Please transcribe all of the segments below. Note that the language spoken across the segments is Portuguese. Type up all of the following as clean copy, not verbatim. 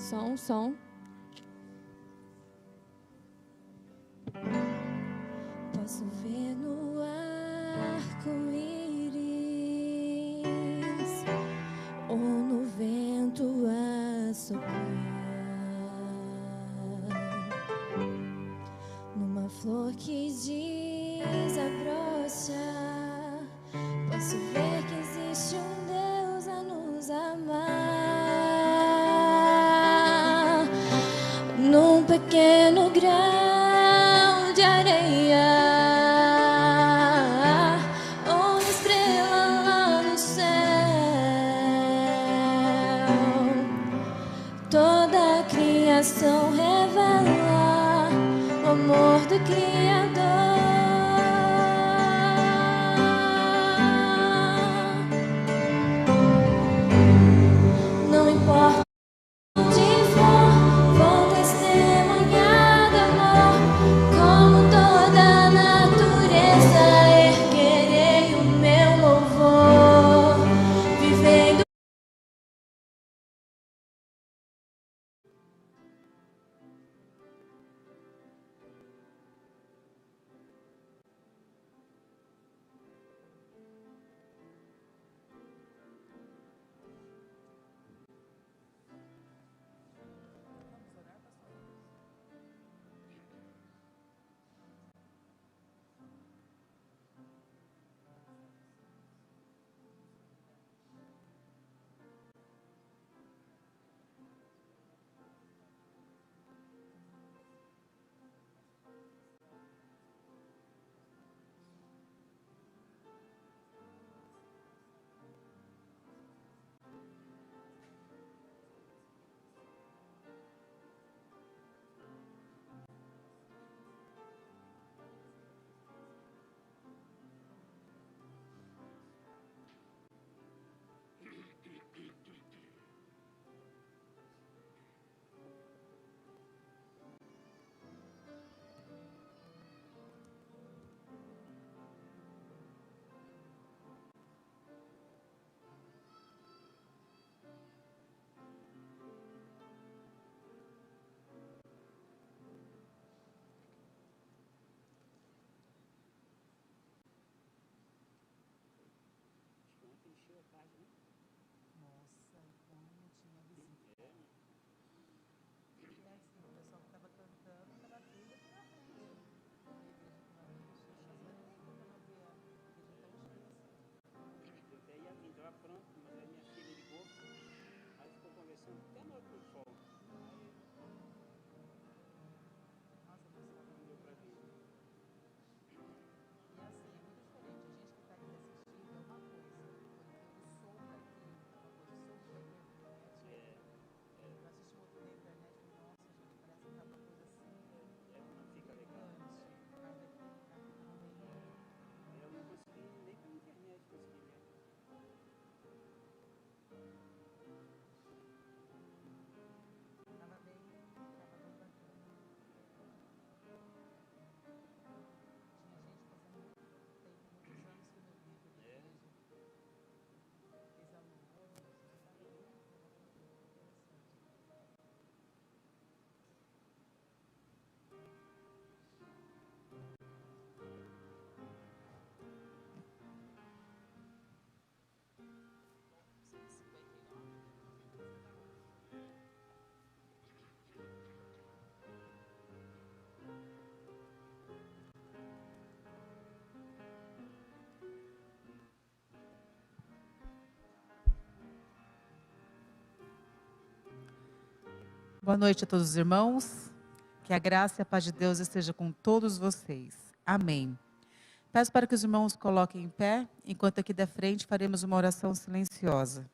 Som. Posso ver no arco-íris ou no vento a soprar, numa flor que desabrocha. Posso ver que existe um Deus a nos amar, num pequeno grão de areia ou na estrela lá no céu. Toda a criação revela o amor do Criador. Não importa onde for, vou testemunhar do amor. Como toda a natureza, erguerei o meu louvor, vivendo. Boa noite a todos os irmãos. Que a graça e a paz de Deus esteja com todos vocês. Amém. Peço para que os irmãos coloquem em pé, enquanto aqui da frente faremos uma oração silenciosa.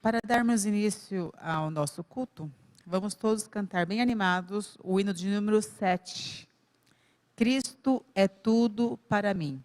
Para darmos início ao nosso culto, vamos todos cantar bem animados o hino de número 7. Cristo é tudo para mim.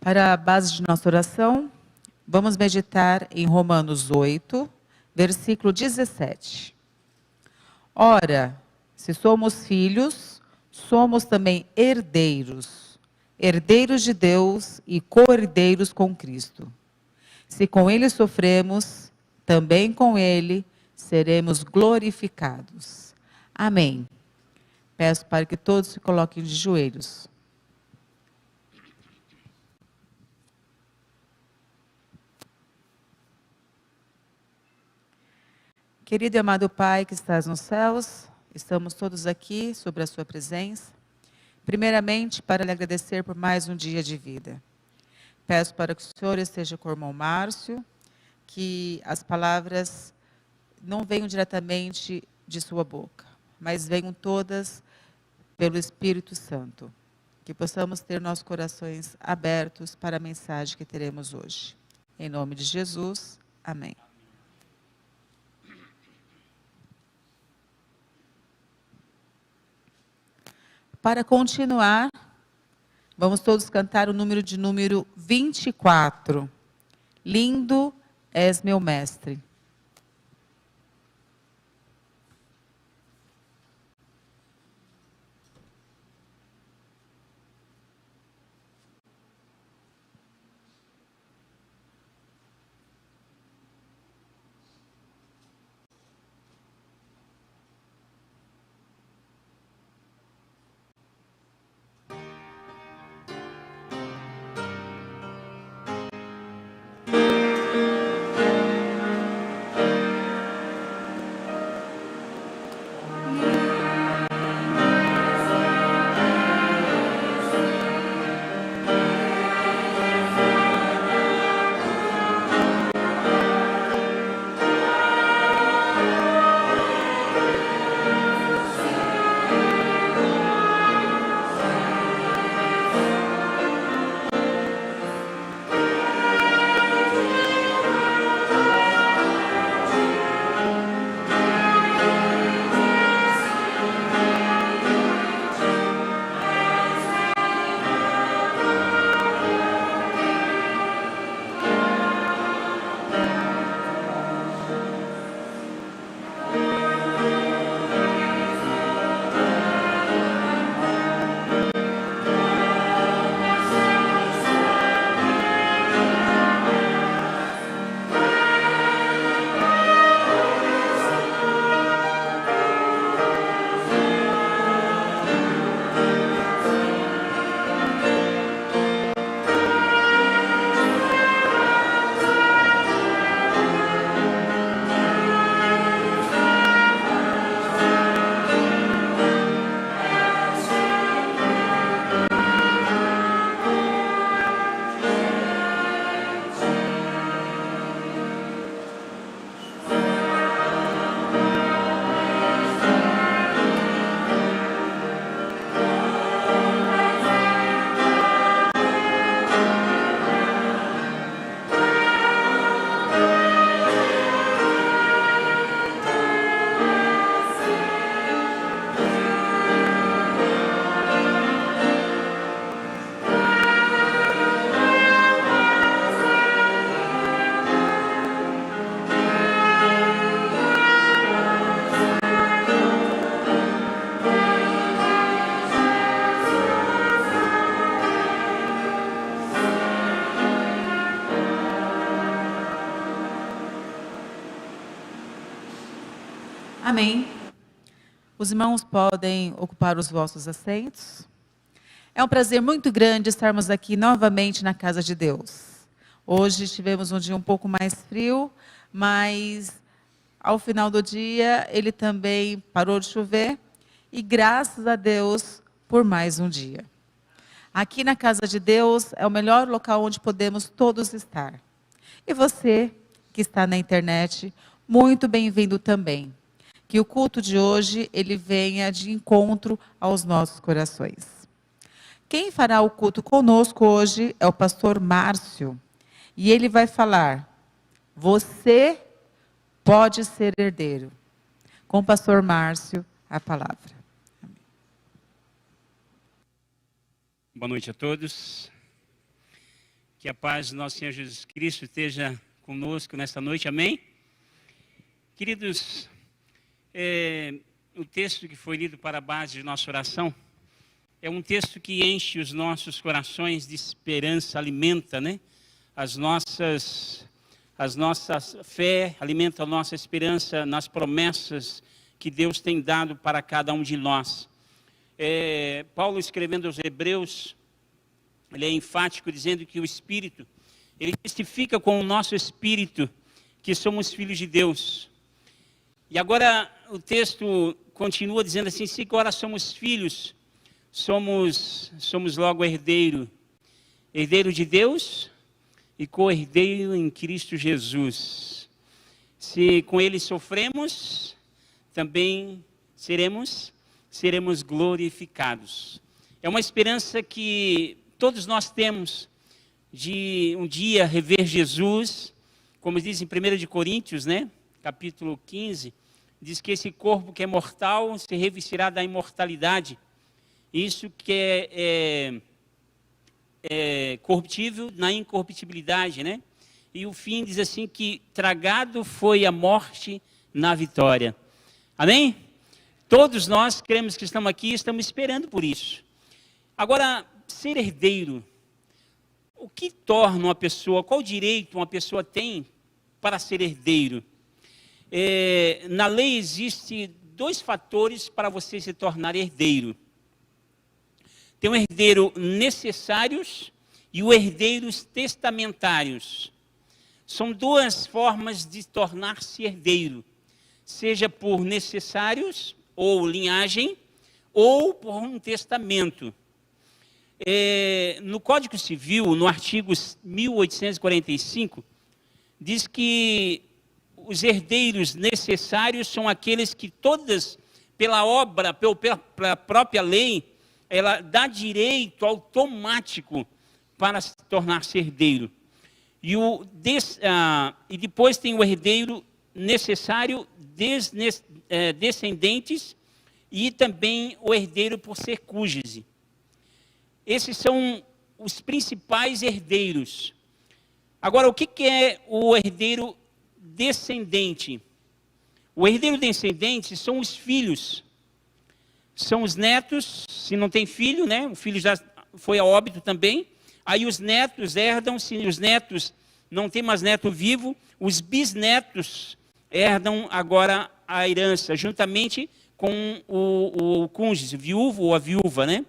Para a base de nossa oração, vamos meditar em Romanos 8, versículo 17. Ora, se somos filhos, somos também herdeiros, herdeiros de Deus e co-herdeiros com Cristo. Se com Ele sofremos, também com Ele seremos glorificados. Amém. Peço para que todos se coloquem de joelhos. Querido e amado Pai que estás nos céus, estamos todos aqui sobre a sua presença. Primeiramente, para lhe agradecer por mais um dia de vida. Peço para que o Senhor esteja com o irmão Márcio, que as palavras não venham diretamente de sua boca, mas venham todas pelo Espírito Santo. Que possamos ter nossos corações abertos para a mensagem que teremos hoje. Em nome de Jesus, amém. Para continuar, vamos todos cantar o número 24. Lindo és meu mestre. Amém. Os irmãos podem ocupar os vossos assentos. É um prazer muito grande estarmos aqui novamente na casa de Deus. Hoje tivemos um dia um pouco mais frio, mas ao final do dia ele também parou de chover e graças a Deus por mais um dia. Aqui na casa de Deus é o melhor local onde podemos todos estar. E você que está na internet, muito bem-vindo também. Que o culto de hoje ele venha de encontro aos nossos corações. Quem fará o culto conosco hoje é o pastor Márcio. E ele vai falar: você pode ser herdeiro. Com o pastor Márcio, a palavra. Boa noite a todos. Que a paz do nosso Senhor Jesus Cristo esteja conosco nesta noite, amém? Queridos, o texto que foi lido para a base de nossa oração é um texto que enche os nossos corações de esperança, alimenta, né? As nossas fé, alimenta a nossa esperança nas promessas que Deus tem dado para cada um de nós. Paulo, escrevendo aos Hebreus, ele é enfático dizendo que o Espírito, ele testifica com o nosso Espírito que somos filhos de Deus. E agora o texto continua dizendo assim: se agora somos filhos, somos logo herdeiro de Deus e co-herdeiro em Cristo Jesus. Se com ele sofremos, também seremos glorificados. É uma esperança que todos nós temos de um dia rever Jesus, como diz em 1 Coríntios, né? Capítulo 15, diz que esse corpo que é mortal se revestirá da imortalidade. Isso que é corruptível na incorruptibilidade, né? E o fim diz assim que tragado foi a morte na vitória. Amém? Todos nós cremos que estamos aqui e estamos esperando por isso. Agora, ser herdeiro, o que torna uma pessoa, qual direito uma pessoa tem para ser herdeiro? Na lei existem 2 fatores para você se tornar herdeiro. Tem o herdeiro necessários e o herdeiros testamentários. São 2 formas de tornar-se herdeiro, seja por necessários ou linhagem, ou por um testamento. No Código Civil, no artigo 1845, diz que os herdeiros necessários são aqueles que todas, pela própria lei, ela dá direito automático para se tornar-se herdeiro. E depois tem o herdeiro necessário descendentes e também o herdeiro por ser cônjuge. Esses são os principais herdeiros. Agora, o que é o herdeiro descendente? O herdeiro descendente são os filhos, são os netos, se não tem filho, né? O filho já foi a óbito também. Aí os netos herdam, se os netos não tem mais neto vivo, os bisnetos herdam agora a herança, juntamente com o cônjuge, o viúvo ou a viúva, né?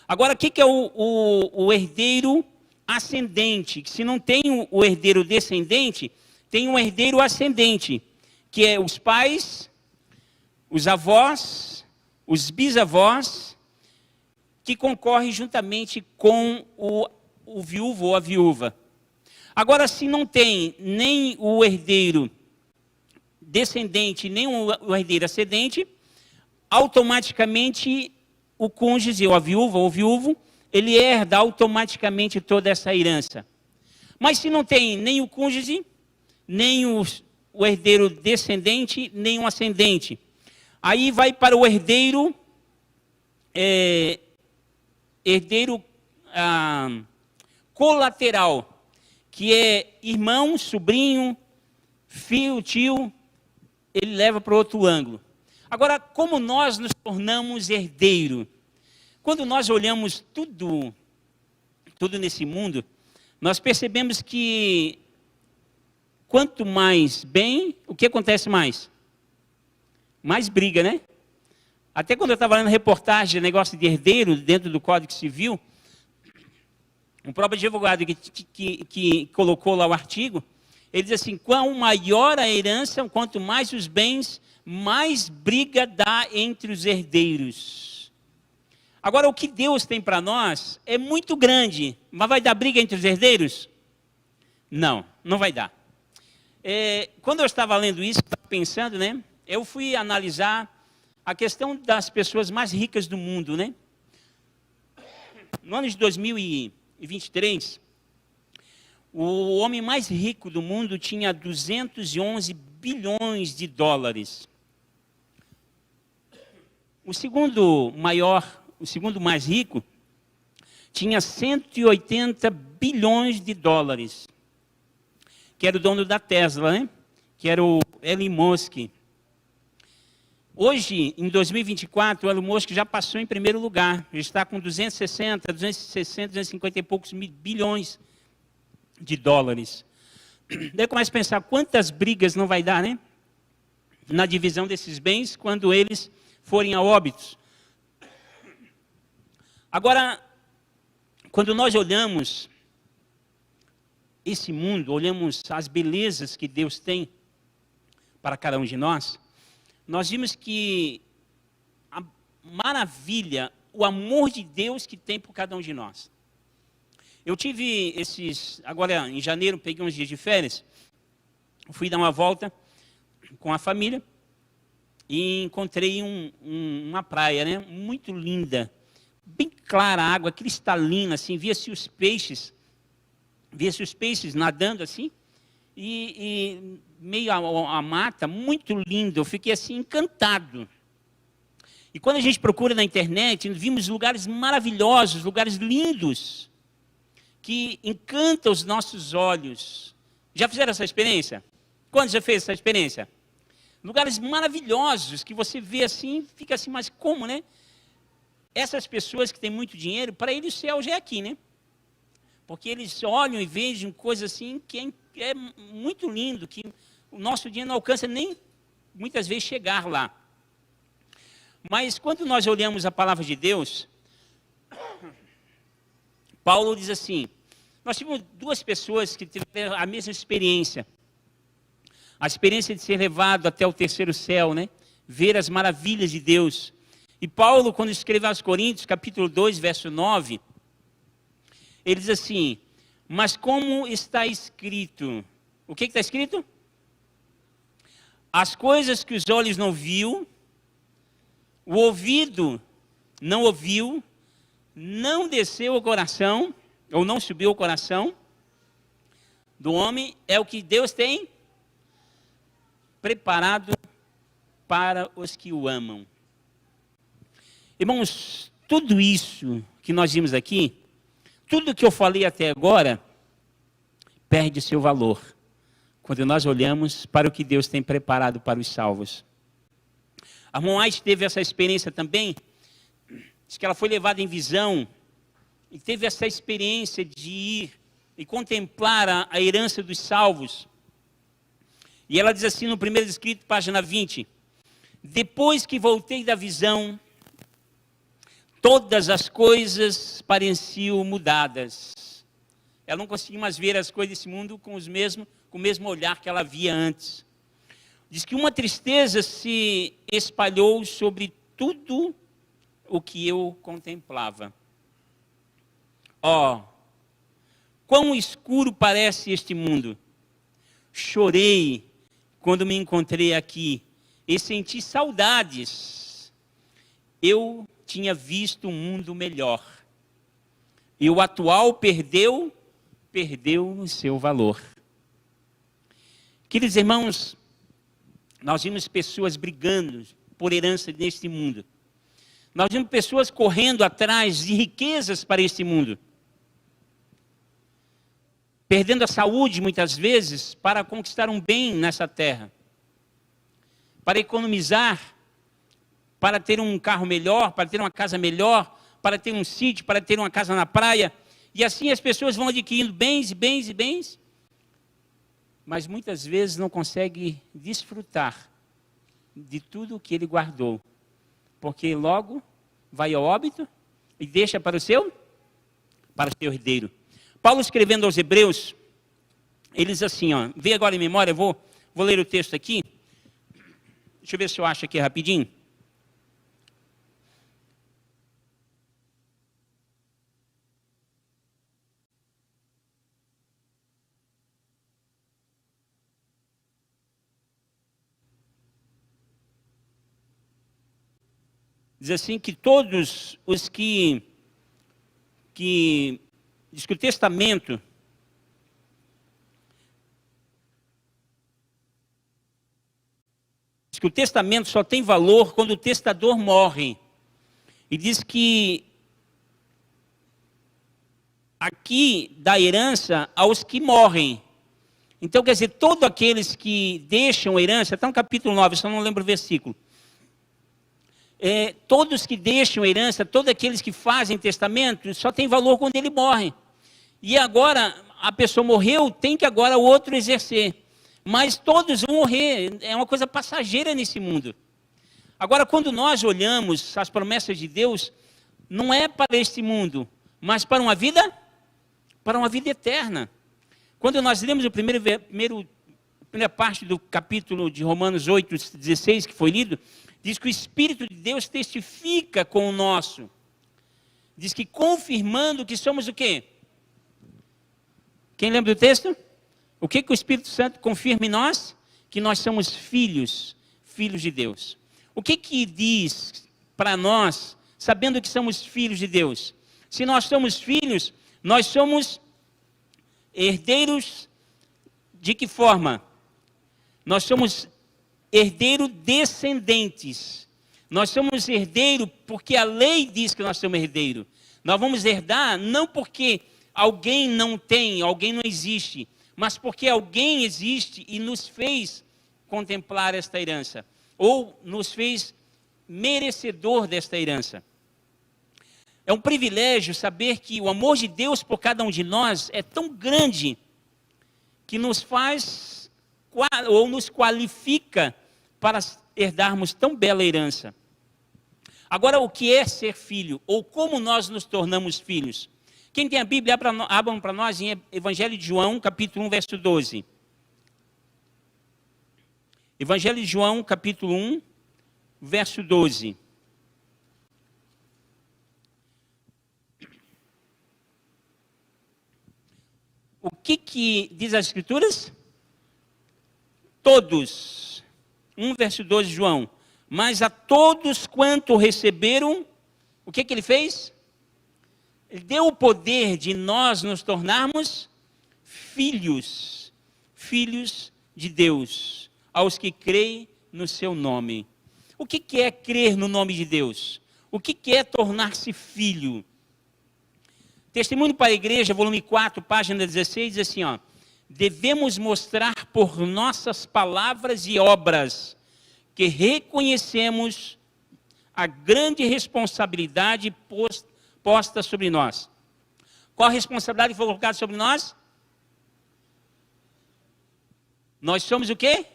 Agora, o que é o herdeiro ascendente? Se não tem o herdeiro descendente, tem um herdeiro ascendente, que é os pais, os avós, os bisavós, que concorrem juntamente com o viúvo ou a viúva. Agora, se não tem nem o herdeiro descendente, nem o herdeiro ascendente, automaticamente o cônjuge, ou a viúva, ou o viúvo, ele herda automaticamente toda essa herança. Mas se não tem nem o cônjuge, nem o herdeiro descendente, nem o ascendente, aí vai para o herdeiro colateral, que é irmão, sobrinho, filho, tio, ele leva para outro ângulo. Agora, como nós nos tornamos herdeiro? Quando nós olhamos tudo nesse mundo, nós percebemos que quanto mais bem, o que acontece mais? mais briga, né? Até quando eu estava lendo reportagem de negócio de herdeiro dentro do Código Civil, um próprio advogado que colocou lá o artigo, ele diz assim, quanto maior a herança, quanto mais os bens, mais briga dá entre os herdeiros. Agora, o que Deus tem para nós é muito grande, mas vai dar briga entre os herdeiros? Não, não vai dar. Quando eu estava lendo isso, estava pensando, né? Eu fui analisar a questão das pessoas mais ricas do mundo, né? No ano de 2023, o homem mais rico do mundo tinha 211 bilhões de dólares. O segundo mais rico, tinha 180 bilhões de dólares, que era o dono da Tesla, né? Que era o Elon Musk. Hoje, em 2024, o Elon Musk já passou em primeiro lugar. Ele está com 250 e poucos bilhões de dólares. Daí eu começo a pensar quantas brigas não vai dar, né? Na divisão desses bens, quando eles forem a óbitos. Agora, quando nós olhamos esse mundo, olhamos as belezas que Deus tem para cada um de nós, nós vimos que a maravilha, o amor de Deus que tem por cada um de nós. Eu tive agora em janeiro, peguei uns dias de férias, fui dar uma volta com a família e encontrei uma praia, né, muito linda, bem clara a água, cristalina, assim, via-se os peixes nadando assim, e meio a mata, muito lindo, eu fiquei assim encantado. E quando a gente procura na internet, vimos lugares maravilhosos, lugares lindos, que encantam os nossos olhos. Já fizeram essa experiência? Quando já fez essa experiência? Lugares maravilhosos, que você vê assim, fica assim, mas como, né? Essas pessoas que têm muito dinheiro, para eles o céu já é aqui, né? Porque eles olham e veem coisas assim que é muito lindo, que o nosso dinheiro não alcança nem, muitas vezes, chegar lá. Mas quando nós olhamos a palavra de Deus, Paulo diz assim, nós tivemos duas pessoas que tiveram a mesma experiência. A experiência de ser levado até o terceiro céu, né? Ver as maravilhas de Deus. E Paulo, quando escreveu aos Coríntios, capítulo 2, verso 9, ele diz assim, mas como está escrito? O que está escrito? As coisas que os olhos não viu, o ouvido não ouviu, não desceu ao coração, ou não subiu ao coração do homem, é o que Deus tem preparado para os que o amam. Irmãos, tudo isso que nós vimos aqui, tudo que eu falei até agora, perde seu valor quando nós olhamos para o que Deus tem preparado para os salvos. A irmã White teve essa experiência também, diz que ela foi levada em visão e teve essa experiência de ir e contemplar a herança dos salvos. E ela diz assim no primeiro escrito, página 20, depois que voltei da visão, todas as coisas pareciam mudadas. Ela não conseguia mais ver as coisas desse mundo com o mesmo olhar que ela via antes. Diz que uma tristeza se espalhou sobre tudo o que eu contemplava. Ó, quão escuro parece este mundo. Chorei quando me encontrei aqui e senti saudades. Eu tinha visto um mundo melhor. E o atual perdeu o seu valor. Queridos irmãos, nós vimos pessoas brigando por herança neste mundo. Nós vimos pessoas correndo atrás de riquezas para este mundo. Perdendo a saúde, muitas vezes, para conquistar um bem nessa terra. Para economizar, para ter um carro melhor, para ter uma casa melhor, para ter um sítio, para ter uma casa na praia. E assim as pessoas vão adquirindo bens e bens e bens, mas muitas vezes não conseguem desfrutar de tudo o que ele guardou, porque logo vai ao óbito e deixa para o seu herdeiro. Paulo escrevendo aos Hebreus, ele diz assim, ó, vê agora em memória, vou ler o texto aqui, deixa eu ver se eu acho aqui rapidinho. Diz assim que todos os que diz que o testamento só tem valor quando o testador morre. E diz que aqui dá herança aos que morrem. Então, quer dizer, todos aqueles que deixam herança, está no capítulo 9, só não lembro o versículo. Todos que deixam herança, todos aqueles que fazem testamento, só tem valor quando ele morre. E agora, a pessoa morreu, tem que agora o outro exercer. Mas todos vão morrer, é uma coisa passageira nesse mundo. Agora, quando nós olhamos as promessas de Deus, não é para este mundo, mas para uma vida eterna. Quando nós lemos a primeira parte do capítulo de Romanos 8:16, que foi lido, diz que o Espírito de Deus testifica com o nosso. Diz que confirmando que somos o quê? Quem lembra do texto? O que o Espírito Santo confirma em nós? Que nós somos filhos de Deus. O que diz para nós, sabendo que somos filhos de Deus? Se nós somos filhos, nós somos herdeiros de que forma? Nós somos herdeiros descendentes. Nós somos herdeiros porque a lei diz que nós somos herdeiros. Nós vamos herdar não porque alguém não tem, alguém não existe, mas porque alguém existe e nos fez contemplar esta herança, ou nos fez merecedor desta herança. É um privilégio saber que o amor de Deus por cada um de nós é tão grande que nos faz ou nos qualifica para herdarmos tão bela herança. Agora, o que é ser filho? Ou como nós nos tornamos filhos? Quem tem a Bíblia, abram para nós em Evangelho de João, capítulo 1, verso 12. Evangelho de João, capítulo 1, verso 12. O que diz as Escrituras? Todos. 1 verso 12, João. Mas a todos quanto receberam, o que ele fez? Ele deu o poder de nós nos tornarmos filhos de Deus, aos que creem no seu nome. O que é crer no nome de Deus? O que é tornar-se filho? Testemunho para a Igreja, volume 4, página 16, diz assim, ó: devemos mostrar por nossas palavras e obras que reconhecemos a grande responsabilidade posta sobre nós. Qual a responsabilidade que foi colocada sobre nós? Nós somos o quê?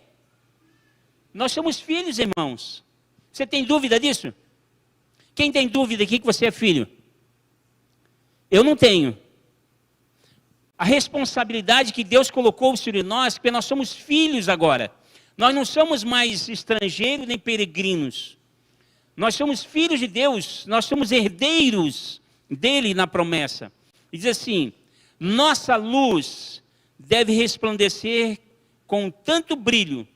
Nós somos filhos, irmãos. Você tem dúvida disso? Quem tem dúvida aqui que você é filho? Eu não tenho. A responsabilidade que Deus colocou sobre nós, porque nós somos filhos agora. Nós não somos mais estrangeiros nem peregrinos. Nós somos filhos de Deus, nós somos herdeiros dele na promessa. E diz assim: nossa luz deve resplandecer com tanto brilho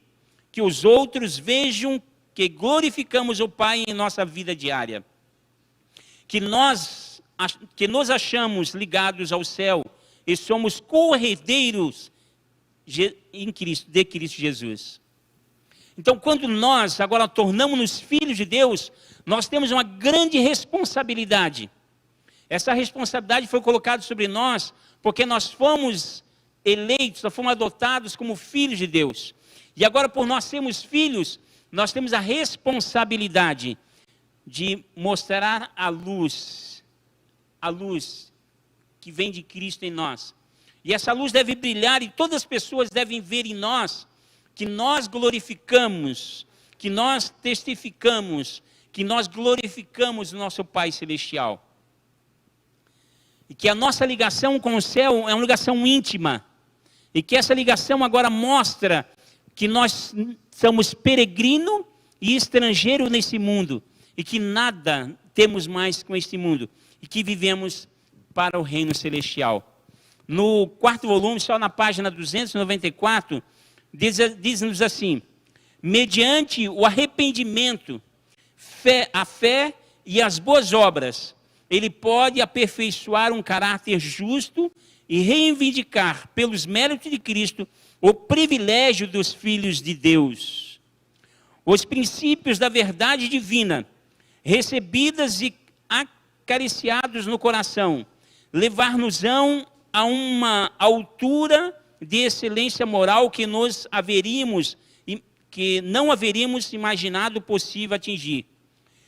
que os outros vejam que glorificamos o Pai em nossa vida diária. Que nos achamos ligados ao céu e somos co-herdeiros de Cristo Jesus. Então, quando nós agora tornamos-nos filhos de Deus, nós temos uma grande responsabilidade. Essa responsabilidade foi colocada sobre nós porque nós fomos eleitos, nós fomos adotados como filhos de Deus. E agora, por nós sermos filhos, nós temos a responsabilidade de mostrar a luz que vem de Cristo em nós. E essa luz deve brilhar e todas as pessoas devem ver em nós que nós glorificamos que nós testificamos, que nós glorificamos o nosso Pai Celestial. E que a nossa ligação com o céu é uma ligação íntima. E que essa ligação agora mostra que nós somos peregrino e estrangeiro nesse mundo. E que nada temos mais com este mundo. E que vivemos para o reino celestial. No 4º volume, só na página 294, diz-nos assim: mediante o arrependimento, a fé e as boas obras, ele pode aperfeiçoar um caráter justo e reivindicar, pelos méritos de Cristo, o privilégio dos filhos de Deus. Os princípios da verdade divina, recebidas e acariciados no coração, levar-nos-ão a uma altura de excelência moral que não haveríamos imaginado possível atingir.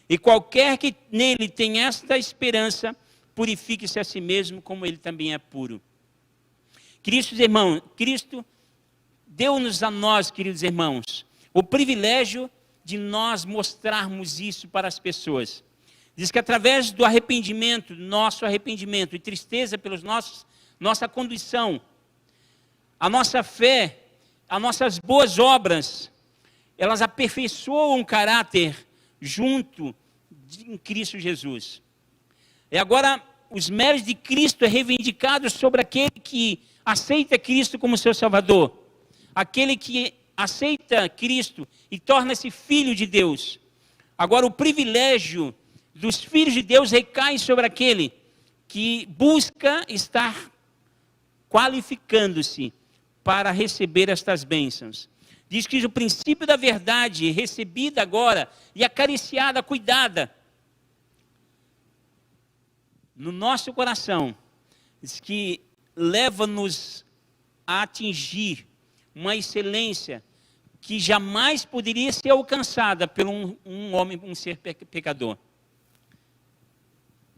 E qualquer que nele tenha esta esperança, purifique-se a si mesmo, como ele também é puro. Queridos irmãos, Cristo deu-nos a nós, queridos irmãos, o privilégio de nós mostrarmos isso para as pessoas. Diz que através do arrependimento, nosso arrependimento e tristeza pelos nossa condição, a nossa fé, as nossas boas obras, elas aperfeiçoam o caráter junto em Cristo Jesus. E agora, os méritos de Cristo é reivindicado sobre aquele que aceita Cristo como seu Salvador. Aquele que aceita Cristo e torna-se filho de Deus. Agora, o privilégio dos filhos de Deus recai sobre aquele que busca estar qualificando-se para receber estas bênçãos. Diz que o princípio da verdade, recebida agora e acariciada, cuidada, no nosso coração, diz que leva-nos a atingir uma excelência que jamais poderia ser alcançada por um homem, um ser pecador.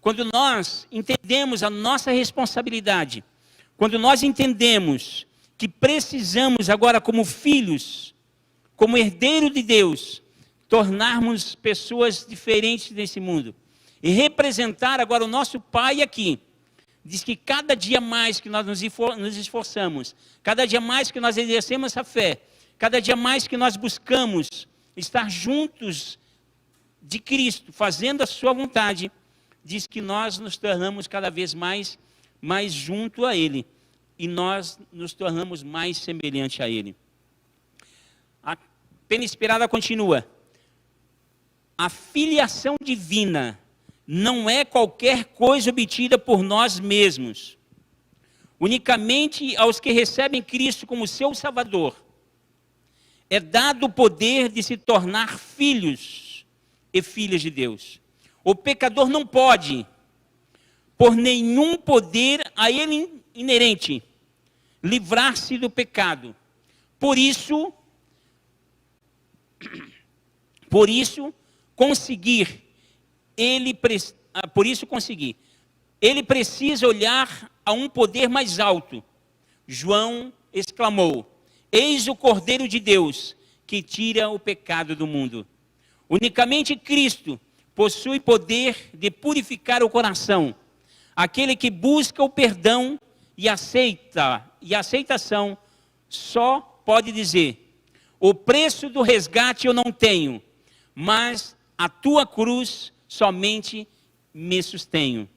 Quando nós entendemos a nossa responsabilidade, quando nós entendemos que precisamos agora como filhos, como herdeiro de Deus, tornarmos pessoas diferentes desse mundo e representar agora o nosso Pai aqui. Diz que cada dia mais que nós nos esforçamos, cada dia mais que nós exercemos essa fé, cada dia mais que nós buscamos estar juntos de Cristo, fazendo a sua vontade, diz que nós nos tornamos cada vez mais junto a Ele. E nós nos tornamos mais semelhante a Ele. A pena inspirada continua. A filiação divina não é qualquer coisa obtida por nós mesmos. Unicamente aos que recebem Cristo como seu Salvador é dado o poder de se tornar filhos e filhas de Deus. O pecador não pode, por nenhum poder a ele inerente, livrar-se do pecado. Por isso conseguir, ele precisa olhar a um poder mais alto. João exclamou: eis o Cordeiro de Deus, que tira o pecado do mundo. Unicamente Cristo possui poder de purificar o coração. Aquele que busca o perdão e aceitação só pode dizer: o preço do resgate eu não tenho, mas a tua cruz somente me sustenho.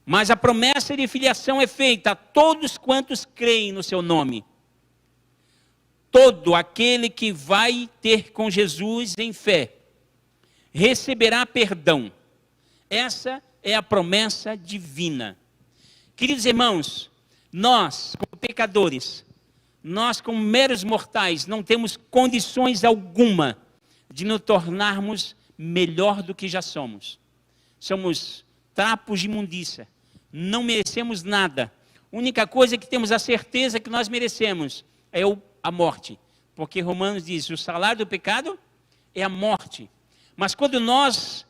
Mas a promessa de filiação é feita a todos quantos creem no seu nome. Todo aquele que vai ter com Jesus em fé receberá perdão. Essa é a promessa divina. Queridos irmãos, nós, como pecadores, nós, como meros mortais, não temos condições alguma de nos tornarmos melhor do que já somos. Somos trapos de imundícia, não merecemos nada. A única coisa que temos a certeza que nós merecemos é a morte. Porque Romanos diz: o salário do pecado é a morte. Mas quando nós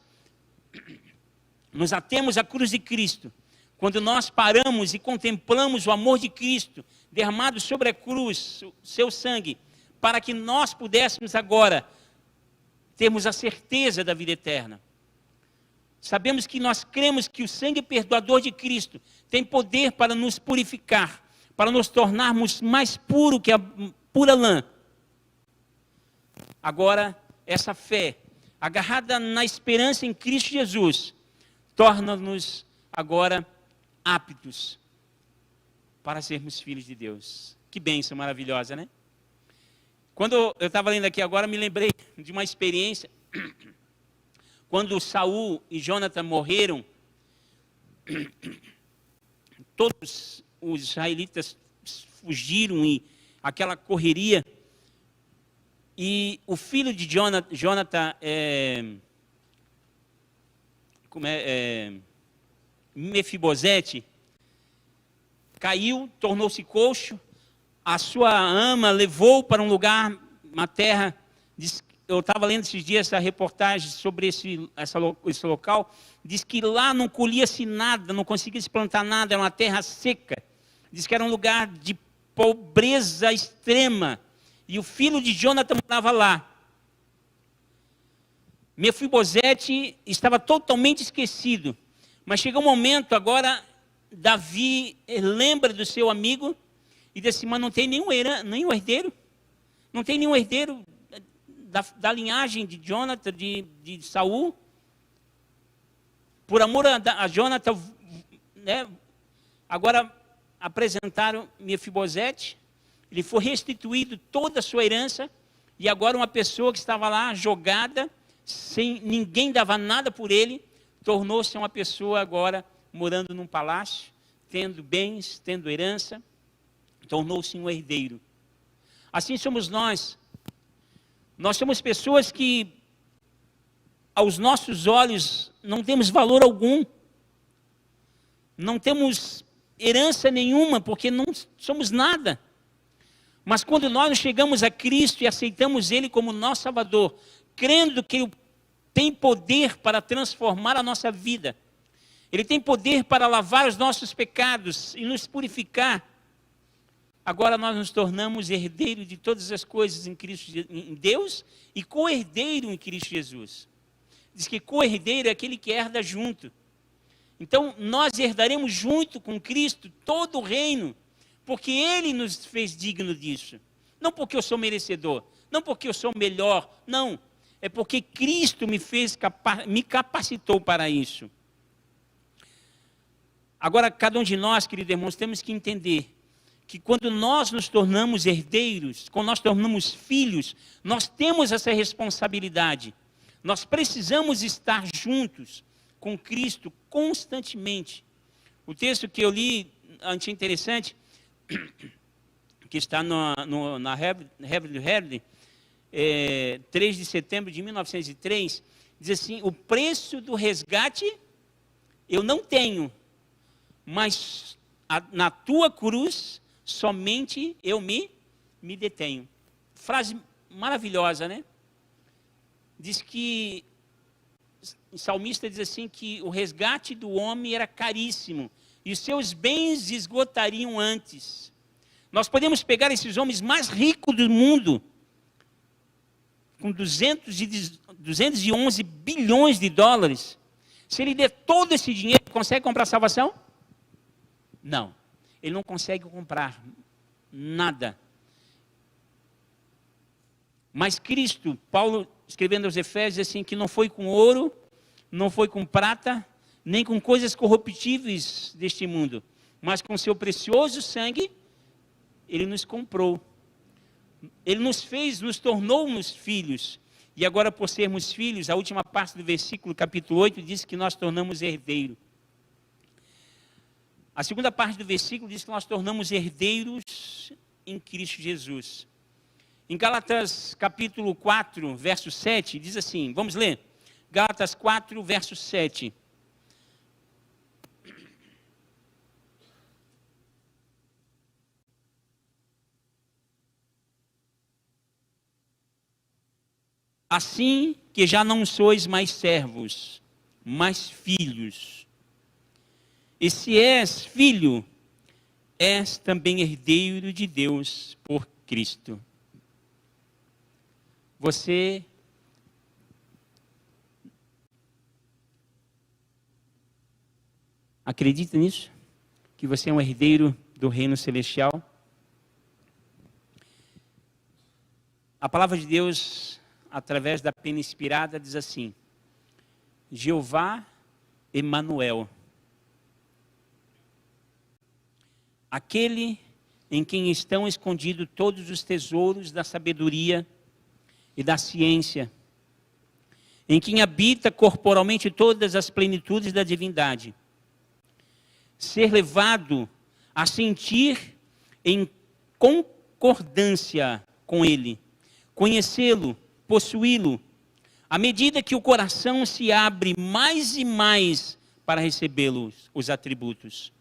nos atemos à cruz de Cristo, quando nós paramos e contemplamos o amor de Cristo derramado sobre a cruz, seu sangue, para que nós pudéssemos agora termos a certeza da vida eterna. Sabemos que nós cremos que o sangue perdoador de Cristo tem poder para nos purificar, para nos tornarmos mais puros que a pura lã. Agora, essa fé, agarrada na esperança em Cristo Jesus, torna-nos agora aptos para sermos filhos de Deus. Que bênção maravilhosa, né? Quando eu estava lendo aqui agora, me lembrei de uma experiência. Quando Saul e Jonathan morreram, todos os israelitas fugiram e aquela correria. E o filho de Jonathan, Mefibosete, caiu, tornou-se coxo. A sua ama levou para um lugar, uma terra. Eu estava lendo esses dias essa reportagem sobre esse local. Diz que lá não colhia-se nada, não conseguia-se plantar nada, era uma terra seca. Diz que era um lugar de pobreza extrema. E o filho de Jonathan morava lá. Mefibosete estava totalmente esquecido. Mas chegou um momento agora, Davi lembra do seu amigo e diz assim, mas não tem nenhum herdeiro. Não tem nenhum herdeiro da linhagem de Jonathan, de Saul. Por amor a Jonathan, né, agora apresentaram Mefibosete. Ele foi restituído toda a sua herança. E agora uma pessoa que estava lá jogada, sem ninguém dava nada por ele, tornou-se uma pessoa agora morando num palácio, tendo bens, tendo herança, tornou-se um herdeiro. Assim somos nós. Nós somos pessoas que, aos nossos olhos, não temos valor algum. Não temos herança nenhuma, porque não somos nada. Mas quando nós chegamos a Cristo e aceitamos Ele como nosso Salvador, crendo que Ele tem poder para transformar a nossa vida, Ele tem poder para lavar os nossos pecados e nos purificar, agora nós nos tornamos herdeiros de todas as coisas em Deus e co-herdeiro em Cristo Jesus. Diz que co-herdeiro é aquele que herda junto. Então nós herdaremos junto com Cristo todo o reino, porque Ele nos fez digno disso. Não porque eu sou merecedor, não porque eu sou melhor, não. É porque Cristo me capacitou para isso. Agora, cada um de nós, queridos irmãos, temos que entender que quando nós nos tornamos herdeiros, quando nós tornamos filhos, nós temos essa responsabilidade. Nós precisamos estar juntos com Cristo constantemente. O texto que eu li, achei interessante, que está na Heavenly, 3 de setembro de 1903, diz assim, o preço do resgate eu não tenho, mas na tua cruz somente eu me detenho. Frase maravilhosa, né? Diz que, o salmista diz assim, que o resgate do homem era caríssimo, e os seus bens esgotariam antes. Nós podemos pegar esses homens mais ricos do mundo, com 211 bilhões de dólares. Se ele der todo esse dinheiro, consegue comprar salvação? Não. Ele não consegue comprar nada. Mas Cristo, Paulo escrevendo aos Efésios assim, que não foi com ouro, não foi com prata, nem com coisas corruptíveis deste mundo, mas com seu precioso sangue, Ele nos comprou. Ele nos fez, nos tornou-nos filhos. E agora, por sermos filhos, a última parte do versículo, capítulo 8, diz que nós tornamos herdeiro. A segunda parte do versículo diz que nós tornamos herdeiros em Cristo Jesus. Em Gálatas capítulo 4, verso 7, diz assim, vamos ler? Gálatas 4, verso 7. Assim que já não sois mais servos, mas filhos. E se és filho, és também herdeiro de Deus por Cristo. Você Acredita nisso? Que você é um herdeiro do reino celestial? A palavra de Deus, através da pena inspirada, diz assim: Jeová Emanuel, aquele em quem estão escondidos todos os tesouros da sabedoria e da ciência, em quem habita corporalmente todas as plenitudes da divindade, ser levado a sentir em concordância com Ele, conhecê-lo, possuí-lo, à medida que o coração se abre mais e mais para recebê-los, os atributos,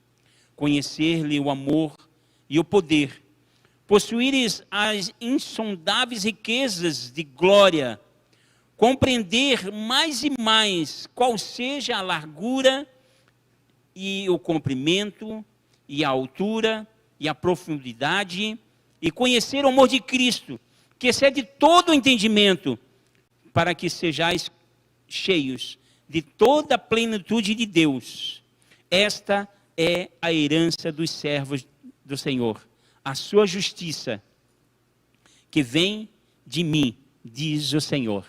conhecer-lhe o amor e o poder, possuir as insondáveis riquezas de glória, compreender mais e mais qual seja a largura e o comprimento, e a altura, e a profundidade, e conhecer o amor de Cristo, que excede todo o entendimento, para que sejais cheios de toda a plenitude de Deus. Esta é a herança dos servos do Senhor, a sua justiça, que vem de mim, diz o Senhor.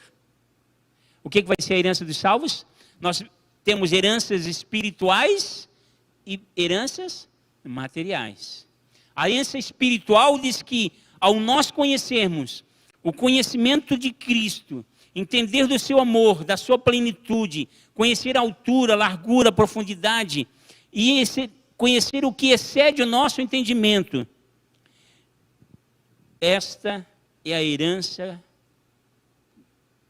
O que vai ser a herança dos salvos? Nós temos heranças espirituais e heranças materiais. A herança espiritual diz que, ao nós conhecermos o conhecimento de Cristo, entender do seu amor, da sua plenitude, conhecer a altura, a largura, a profundidade, e conhecer o que excede o nosso entendimento, esta é a herança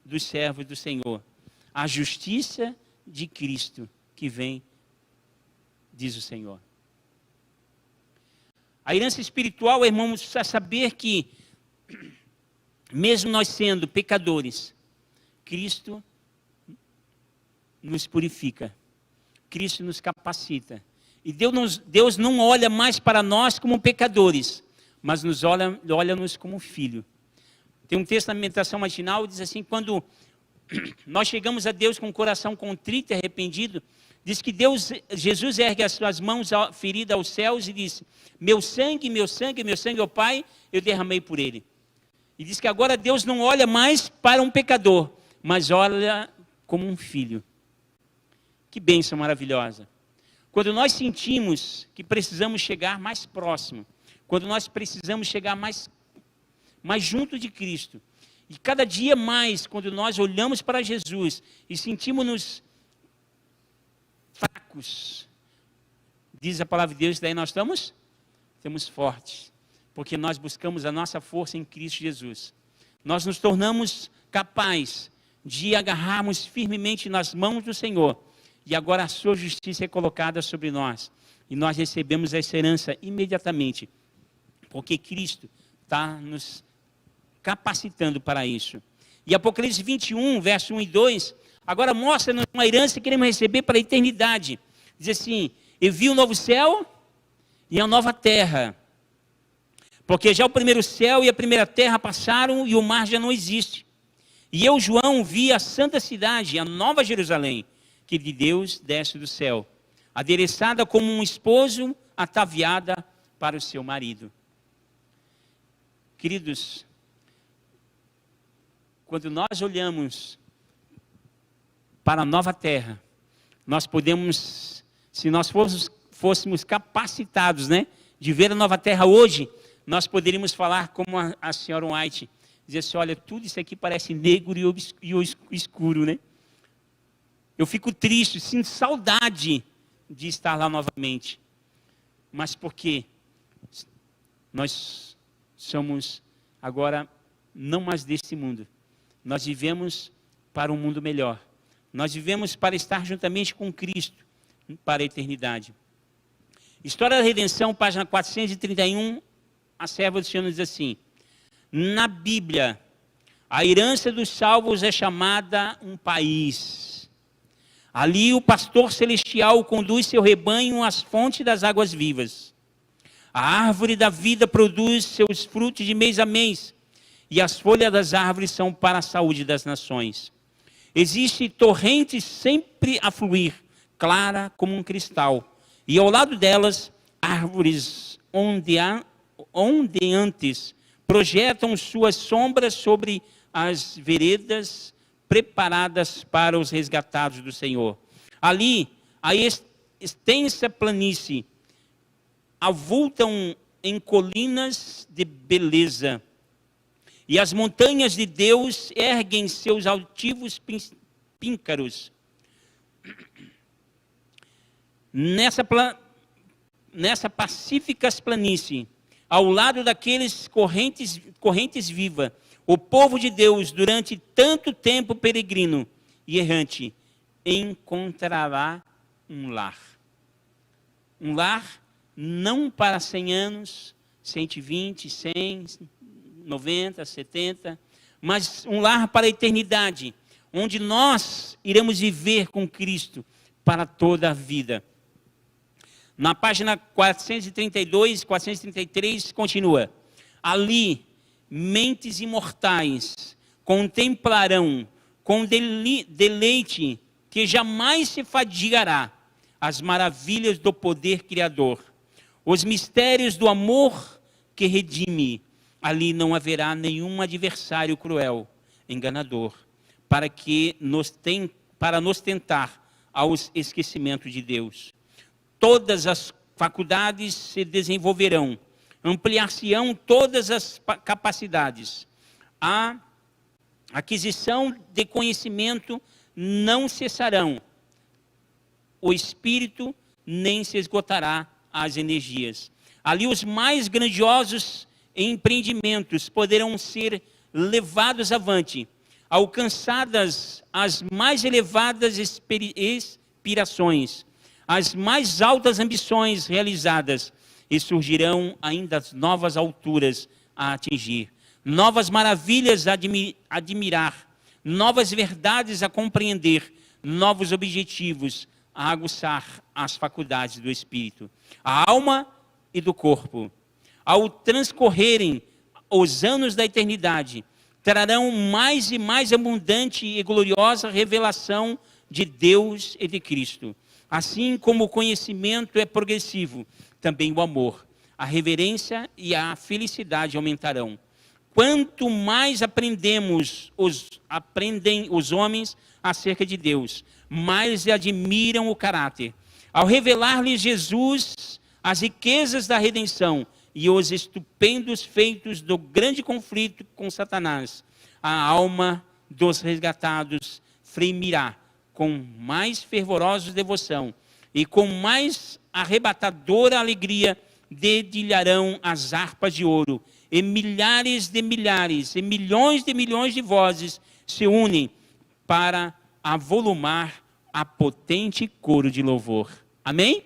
dos servos do Senhor, a justiça de Cristo que vem, diz o Senhor. A herança espiritual, irmãos, é saber que, mesmo nós sendo pecadores, Cristo nos purifica, Cristo nos capacita. E Deus não olha mais para nós como pecadores, mas olha-nos como filho. Tem um texto na meditação matinal que diz assim: quando nós chegamos a Deus com o coração contrito e arrependido, diz que Jesus ergue as suas mãos ferida aos céus e diz: meu sangue, ó Pai, eu derramei por ele. E diz que agora Deus não olha mais para um pecador, mas olha como um filho. Que bênção maravilhosa. Quando nós sentimos que precisamos chegar mais próximo, quando nós precisamos chegar mais junto de Cristo, e cada dia mais, quando nós olhamos para Jesus e sentimos-nos fracos, diz a palavra de Deus, daí nós estamos fortes, porque nós buscamos a nossa força em Cristo Jesus. Nós nos tornamos capazes de agarrarmos firmemente nas mãos do Senhor, e agora a sua justiça é colocada sobre nós, e nós recebemos essa herança imediatamente, porque Cristo está nos capacitando para isso. E Apocalipse 21, verso 1 e 2, agora mostra-nos uma herança que queremos receber para a eternidade. Diz assim: eu vi um novo céu e a nova terra, porque já o primeiro céu e a primeira terra passaram e o mar já não existe. E eu, João, vi a santa cidade, a nova Jerusalém, que de Deus desce do céu, adereçada como um esposo ataviada para o seu marido. Queridos, quando nós olhamos para a nova terra, nós podemos, se nós fôssemos capacitados, de ver a nova terra hoje, nós poderíamos falar como a senhora White, dizer assim: olha, tudo isso aqui parece negro e escuro, Eu fico triste, sinto saudade de estar lá novamente. Mas por quê? Nós somos agora não mais deste mundo. Nós vivemos para um mundo melhor. Nós vivemos para estar juntamente com Cristo para a eternidade. História da Redenção, página 431, a serva do Senhor nos diz assim: na Bíblia, a herança dos salvos é chamada um país. Ali o pastor celestial conduz seu rebanho às fontes das águas vivas. A árvore da vida produz seus frutos de mês a mês, e as folhas das árvores são para a saúde das nações. Existe torrente sempre a fluir, clara como um cristal, e ao lado delas, árvores ondeantes projetam suas sombras sobre as veredas preparadas para os resgatados do Senhor. Ali, a extensa planície avultam em colinas de beleza, e as montanhas de Deus erguem seus altivos píncaros. Nessa pacíficas planície, ao lado daqueles correntes vivas, o povo de Deus, durante tanto tempo peregrino e errante, encontrará um lar. Um lar não para 100 anos, 120, 100, 90, 70, mas um lar para a eternidade, onde nós iremos viver com Cristo para toda a vida. Na página 432, 433, continua. Ali, mentes imortais contemplarão com deleite que jamais se fadigará as maravilhas do poder criador, os mistérios do amor que redime. Ali não haverá nenhum adversário cruel, enganador, para nos tentar ao esquecimento de Deus. Todas as faculdades se desenvolverão, ampliar-se-ão todas as capacidades. A aquisição de conhecimento não cessarão. O espírito nem se esgotará as energias. Ali os mais grandiosos empreendimentos poderão ser levados avante, alcançadas as mais elevadas inspirações, as mais altas ambições realizadas, e surgirão ainda novas alturas a atingir, novas maravilhas a admirar, novas verdades a compreender, novos objetivos a aguçar as faculdades do espírito, a alma e do corpo. Ao transcorrerem os anos da eternidade, trarão mais e mais abundante e gloriosa revelação de Deus e de Cristo. Assim como o conhecimento é progressivo, também o amor, a reverência e a felicidade aumentarão. Quanto mais aprendem os homens acerca de Deus, mais admiram o caráter. Ao revelar-lhes Jesus as riquezas da redenção e os estupendos feitos do grande conflito com Satanás, a alma dos resgatados fremirá com mais fervorosa devoção e com mais arrebatadora alegria dedilharão as harpas de ouro, e milhares de milhares e milhões de vozes se unem para avolumar a potente coro de louvor. Amém?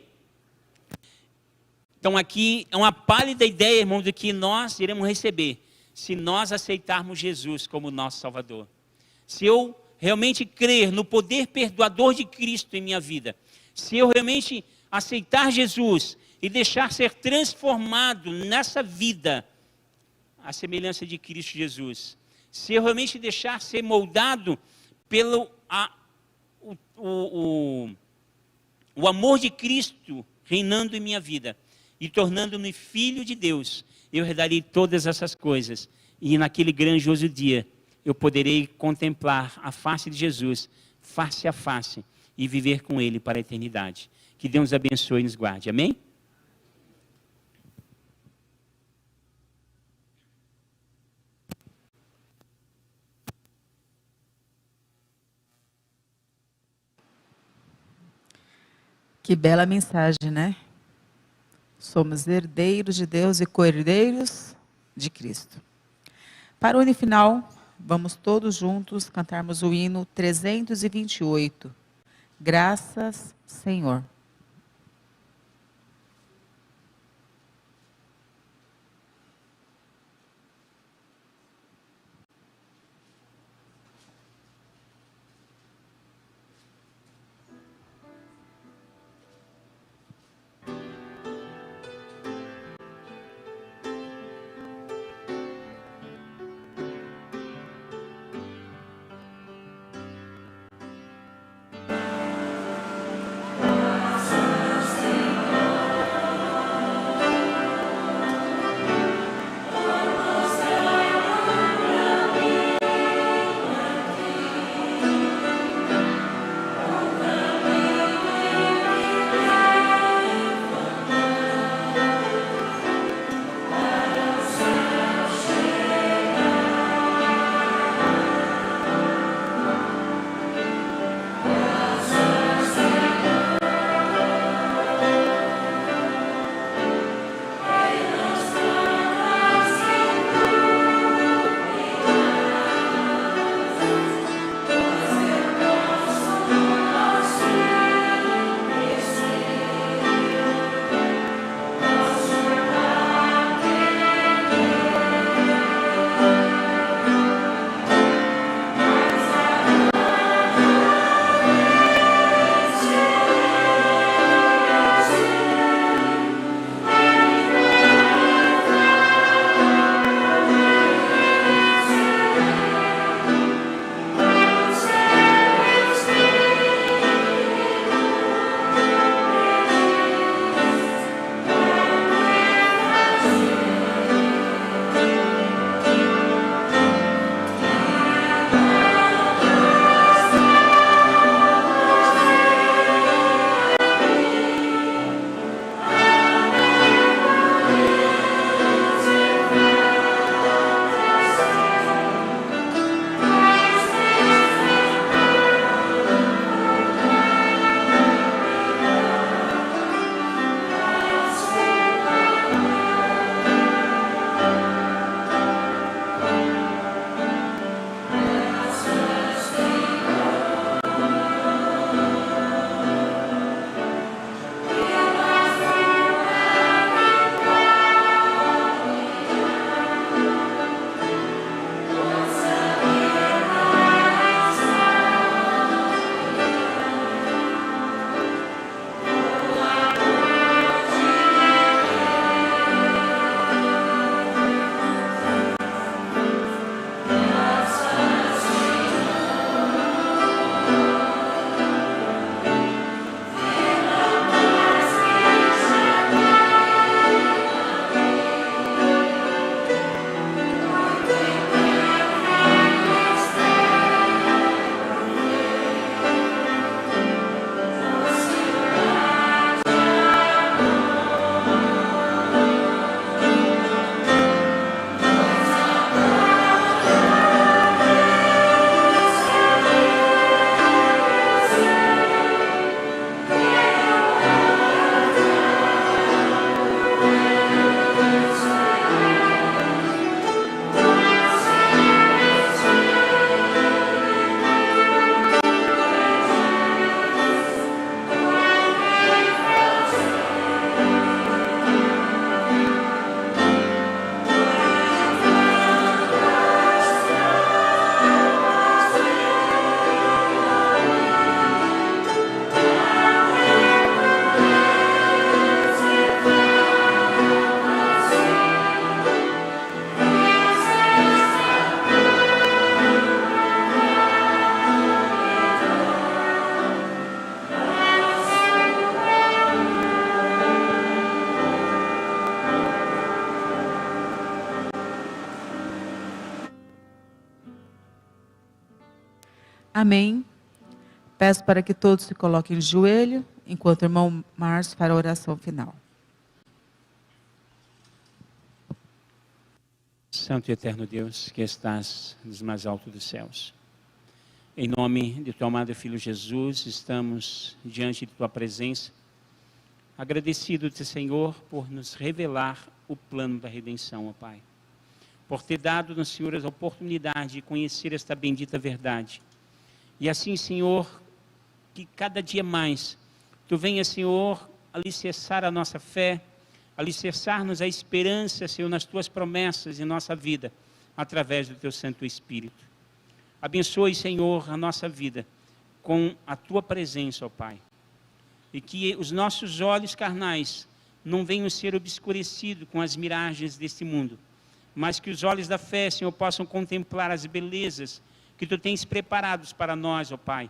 Então aqui é uma pálida ideia, irmão, do que nós iremos receber se nós aceitarmos Jesus como nosso Salvador. Se eu realmente crer no poder perdoador de Cristo em minha vida, se eu realmente aceitar Jesus e deixar ser transformado nessa vida, à semelhança de Cristo Jesus, se eu realmente deixar ser moldado pelo o amor de Cristo reinando em minha vida e tornando-me filho de Deus, eu herdarei todas essas coisas, e naquele grandioso dia eu poderei contemplar a face de Jesus, face a face, e viver com Ele para a eternidade. Que Deus nos abençoe e nos guarde. Amém? Que bela mensagem, né? Somos herdeiros de Deus e co-herdeiros de Cristo. Para o hino final, vamos todos juntos cantarmos o hino 328. Graças, Senhor. Amém. Peço para que todos se coloquem de joelho, enquanto o irmão Márcio fará a oração final. Santo e eterno Deus, que estás nos mais altos dos céus. Em nome de teu amado Filho Jesus, estamos diante de tua presença, agradecido-te, Senhor, por nos revelar o plano da redenção, ó Pai. Por ter dado, Senhor, a oportunidade de conhecer esta bendita verdade. E assim, Senhor, que cada dia mais tu venha, Senhor, alicerçar a nossa fé, alicerçar-nos a esperança, Senhor, nas tuas promessas em nossa vida, através do teu Santo Espírito. Abençoe, Senhor, a nossa vida com a tua presença, ó Pai. E que os nossos olhos carnais não venham ser obscurecidos com as miragens deste mundo, mas que os olhos da fé, Senhor, possam contemplar as belezas que tu tens preparados para nós, ó Pai.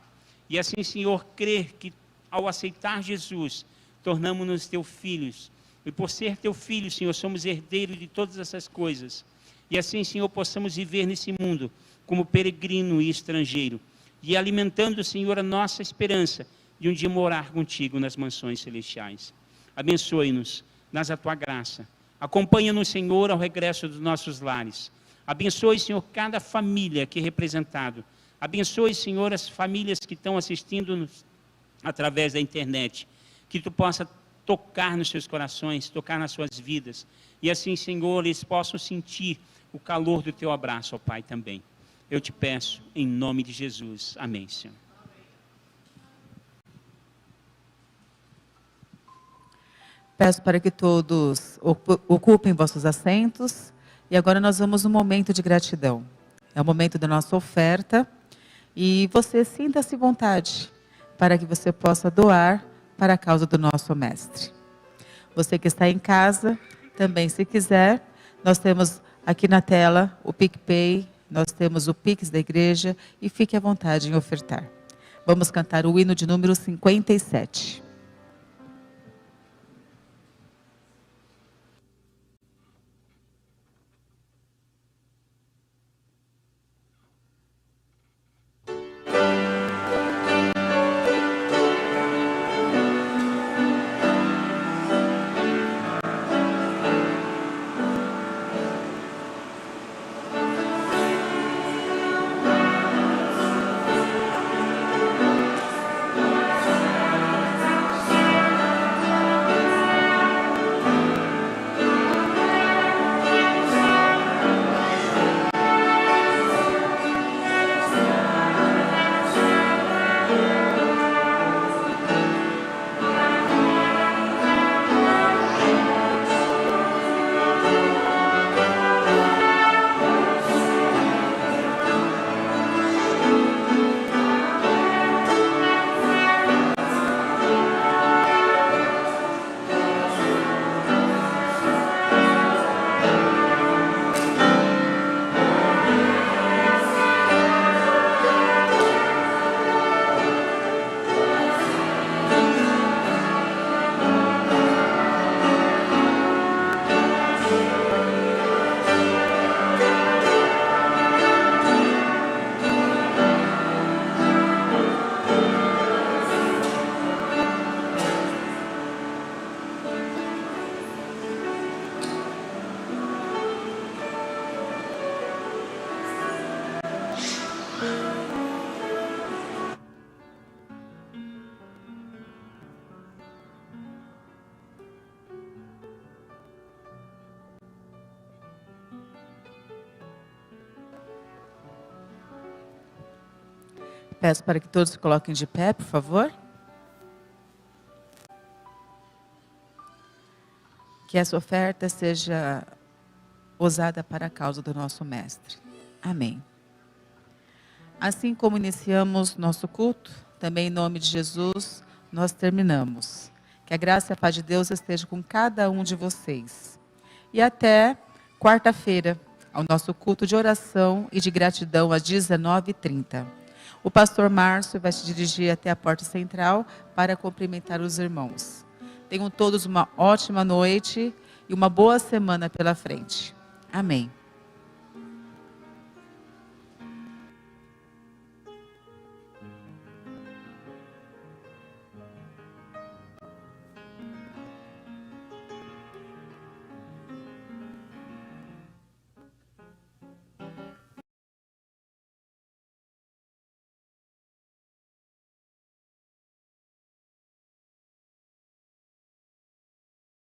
E assim, Senhor, crer que ao aceitar Jesus, tornamos-nos teus filhos. E por ser teu filho, Senhor, somos herdeiros de todas essas coisas. E assim, Senhor, possamos viver nesse mundo como peregrino e estrangeiro. E alimentando, Senhor, a nossa esperança de um dia morar contigo nas mansões celestiais. Abençoe-nos, dás a tua graça. Acompanha-nos, Senhor, ao regresso dos nossos lares. Abençoe, Senhor, cada família aqui representado. Abençoe, Senhor, as famílias que estão assistindo-nos através da internet. Que tu possa tocar nos seus corações, tocar nas suas vidas. E assim, Senhor, eles possam sentir o calor do teu abraço, ó Pai, também. Eu te peço, em nome de Jesus. Amém, Senhor. Peço para que todos ocupem vossos assentos. E agora nós vamos um momento de gratidão. É o momento da nossa oferta. E você sinta-se à vontade para que você possa doar para a causa do nosso mestre. Você que está em casa, também se quiser, nós temos aqui na tela o PicPay, nós temos o Pix da igreja e fique à vontade em ofertar. Vamos cantar o hino de número 57. Peço para que todos se coloquem de pé, por favor. Que essa oferta seja usada para a causa do nosso Mestre. Amém. Assim como iniciamos nosso culto, também em nome de Jesus, nós terminamos. Que a graça e a paz de Deus esteja com cada um de vocês. E até quarta-feira, ao nosso culto de oração e de gratidão às 19h30. O pastor Márcio vai se dirigir até a porta central para cumprimentar os irmãos. Tenham todos uma ótima noite e uma boa semana pela frente. Amém.